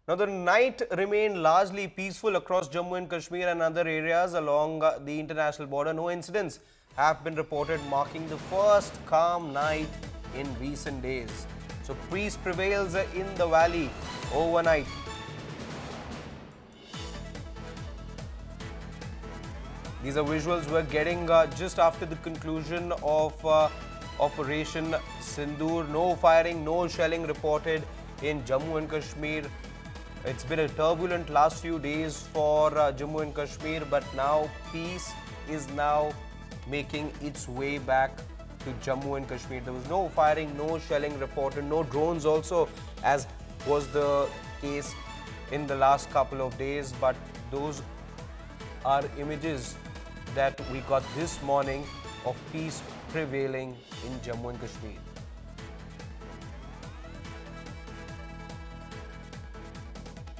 Now, the night remained largely peaceful across Jammu and Kashmir and other areas along the international border. No incidents have been reported, marking the first calm night in recent days. So, peace prevails in the valley overnight. These are visuals we're getting just after the conclusion of Operation Sindoor. No firing, no shelling reported in Jammu and Kashmir. It's been a turbulent last few days for Jammu and Kashmir, but now peace is now making its way back to Jammu and Kashmir. There was no firing, no shelling reported, no drones also, as was the case in the last couple of days. But those are images that we got this morning of peace prevailing in Jammu and Kashmir.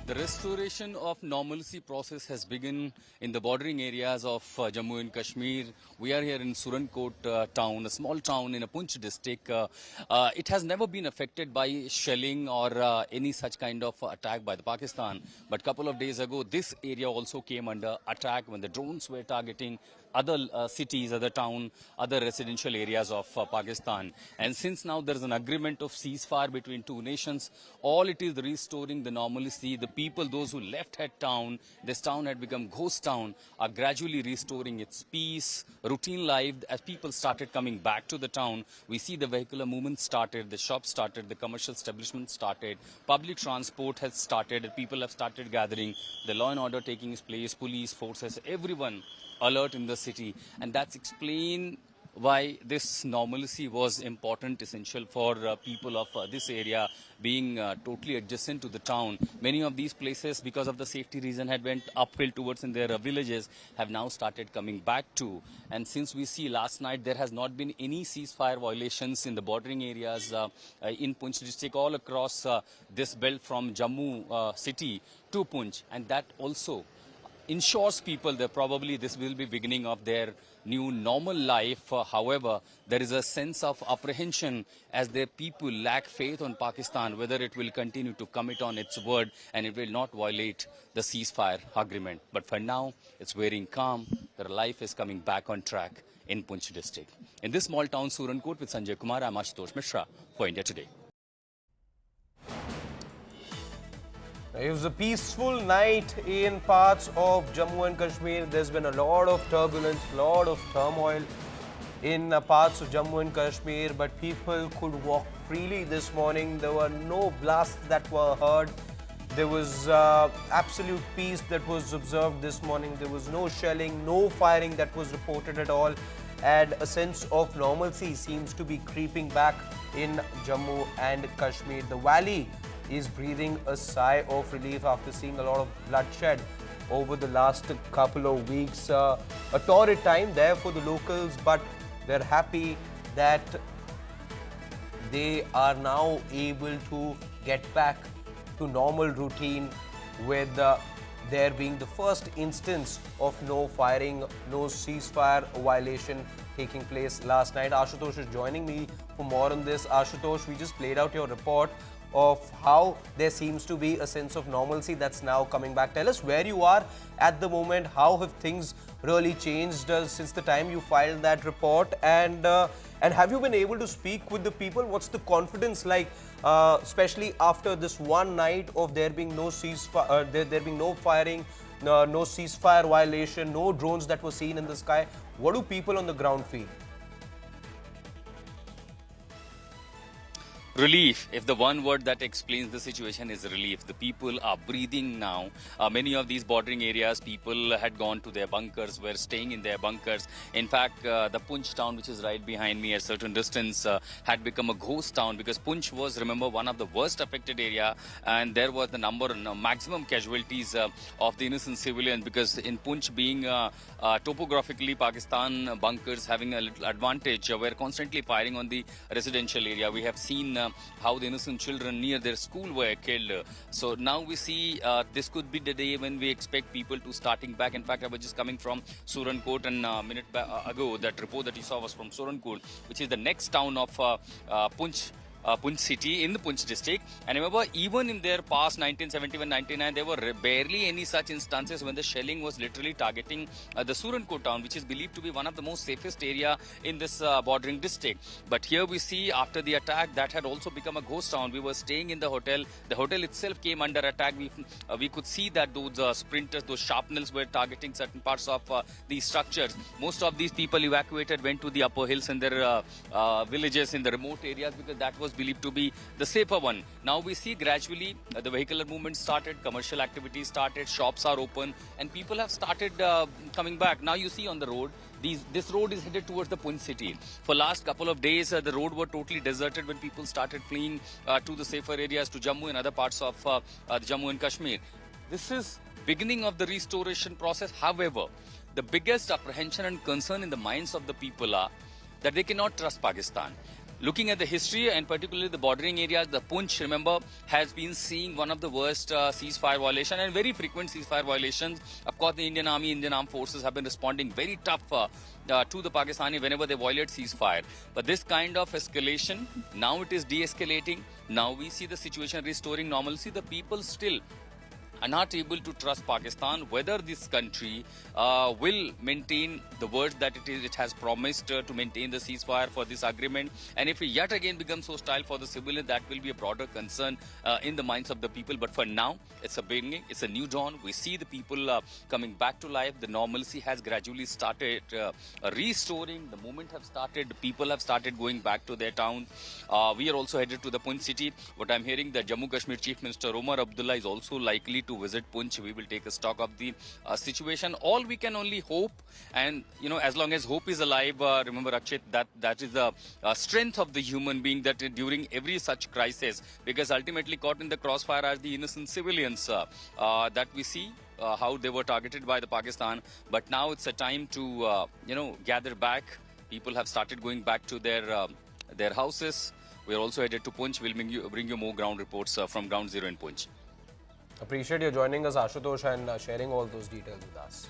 The restoration of normalcy process has begun in the bordering areas of Jammu and Kashmir. We are here in Surankot town, a small town in a Poonch district. It has never been affected by shelling or any such kind of attack by the Pakistan. But a couple of days ago, this area also came under attack when the drones were targeting other cities, other town, other residential areas of Pakistan. And since now there is an agreement of ceasefire between two nations, all it is restoring the normalcy. The people, those who left had town, this town had become ghost town, are gradually restoring its peace, routine life. As people started coming back to the town, we see the vehicular movement started, the shops started, the commercial establishment started, public transport has started, people have started gathering, the law and order taking its place, police forces, everyone alert in the city, and that's explain why this normalcy was important, essential for people of this area being totally adjacent to the town. Many of these places, because of the safety reason, had went uphill towards in their villages, have now started coming back to. And since we see last night, there has not been any ceasefire violations in the bordering areas in Poonch district, all across this belt from Jammu city to Poonch, and that also ensures people that probably this will be beginning of their new normal life. However, there is a sense of apprehension as their people lack faith on Pakistan, whether it will continue to commit on its word and it will not violate the ceasefire agreement. But for now, it's wearing calm. Their life is coming back on track in Poonch district. In this small town, Surankot, with Sanjay Kumar, I'm Ashutosh Mishra for India Today. It was a peaceful night in parts of Jammu and Kashmir. There's been a lot of turbulence, lot of turmoil in parts of Jammu and Kashmir, but people could walk freely this morning. There were no blasts that were heard. There was absolute peace that was observed this morning. There was no shelling, no firing that was reported at all. And a sense of normalcy seems to be creeping back in Jammu and Kashmir. The valley is breathing a sigh of relief after seeing a lot of bloodshed over the last couple of weeks. A torrid time there for the locals, but they're happy that they are now able to get back to normal routine with there being the first instance of no firing, no ceasefire violation taking place last night. Ashutosh is joining me for more on this. Ashutosh, we just played out your report of how there seems to be a sense of normalcy that's now coming back. Tell us where you are at the moment. How have things really changed since the time you filed that report? And have you been able to speak with the people? What's the confidence like, especially after this one night of there being no ceasefire, there being no firing, no ceasefire violation, no drones that were seen in the sky? What do people on the ground feel? Relief. If the one word that explains the situation is relief, the people are breathing now. Many of these bordering areas, people had gone to their bunkers, were staying in their bunkers. In fact, the Poonch town, which is right behind me at a certain distance, had become a ghost town because Poonch was, remember, one of the worst affected area, and there was the maximum casualties of the innocent civilians, because in Poonch being topographically Pakistan bunkers having a little advantage, were constantly firing on the residential area. We have seen how the innocent children near their school were killed. So now we see this could be the day when we expect people to starting back. In fact, I was just coming from Surankot, and a minute ago that report that you saw was from Surankot, which is the next town of Poonch Poonch city in the Poonch district. And remember, even in their past 1971-99, there were barely any such instances when the shelling was literally targeting the Surankot town, which is believed to be one of the most safest area in this bordering district. But here we see after the attack, that had also become a ghost town. We were staying in the hotel. The hotel itself came under attack. We could see that those sprinters, those shrapnels were targeting certain parts of these structures. Most of these people evacuated, went to the upper hills and their villages in the remote areas, because that was believed to be the safer one. Now we see gradually the vehicular movement started, commercial activity started, shops are open, and people have started coming back. Now you see on the road, this road is headed towards the Poonch city. For last couple of days, the road were totally deserted when people started fleeing to the safer areas, to Jammu and other parts of Jammu and Kashmir. This is beginning of the restoration process. However, the biggest apprehension and concern in the minds of the people are that they cannot trust Pakistan. Looking at the history and particularly the bordering areas, the Poonch, remember, has been seeing one of the worst ceasefire violations and very frequent ceasefire violations. Of course, the Indian Army, Indian Armed Forces have been responding very tough to the Pakistani whenever they violate ceasefire. But this kind of escalation, now it is de-escalating. Now we see the situation restoring normalcy. The people still are not able to trust Pakistan, whether this country will maintain the words that it has promised to maintain the ceasefire for this agreement. And if it yet again becomes hostile for the civilians, that will be a broader concern in the minds of the people. But for now, it's a beginning, it's a new dawn. We see the people coming back to life. The normalcy has gradually started restoring. The movement have started. The people have started going back to their town. We are also headed to the Poonch city. What I'm hearing, that Jammu Kashmir Chief Minister Omar Abdullah is also likely to visit Poonch. We will take a stock of the situation. All we can only hope, and as long as hope is alive, remember Akshit, that is the strength of the human being, that during every such crisis, because ultimately caught in the crossfire are the innocent civilians that we see how they were targeted by the Pakistan. But now it's a time to gather back. People have started going back to their houses. We are also headed to Poonch. We'll bring you more ground reports from Ground Zero in Poonch. Appreciate you joining us, Ashutosh, and sharing all those details with us.